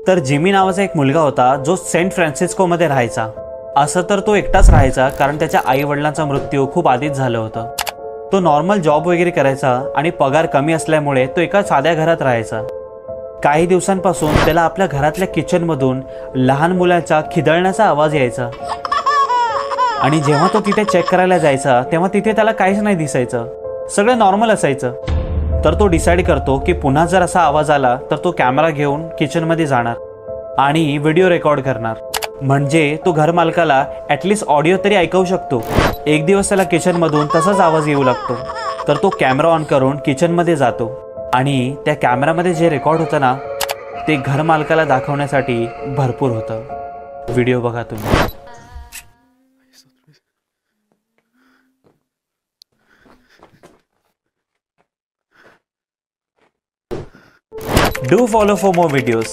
तर जिमी नावाचा एक मुलगा होता जो सेंट फ्रान्सिस्कोमध्ये राहायचा। असं तर तो एकटाच राहायचा कारण त्याच्या आई वडिलांचा मृत्यू खूप आधीच झालं होतं। तो नॉर्मल जॉब वगैरे करायचा आणि पगार कमी असल्यामुळे तो एका साध्या घरात राहायचा। काही दिवसांपासून त्याला आपल्या घरातल्या किचनमधून लहान मुलांचा खिदळण्याचा आवाज यायचा आणि जेव्हा तो तिथे चेक करायला जायचा तेव्हा तिथे त्याला काहीच नाही दिसायचं, सगळं नॉर्मल असायचं। तर तो डिसाईड करतो की पुन्हा जर असा आवाज आला तर तो कॅमेरा घेऊन किचनमध्ये जाणार आणि व्हिडिओ रेकॉर्ड करणार, म्हणजे तो घर मालकाला ॲटलिस्ट ऑडिओ तरी ऐकवू शकतो। एक दिवस त्याला किचनमधून तसाच आवाज येऊ लागतो, तर तो कॅमेरा ऑन करून किचनमध्ये जातो आणि त्या कॅमेरामध्ये जे रेकॉर्ड होतं ना ते घर मालकाला दाखवण्यासाठी भरपूर होतं। व्हिडिओ बघा तुम्ही। Do follow for more videos.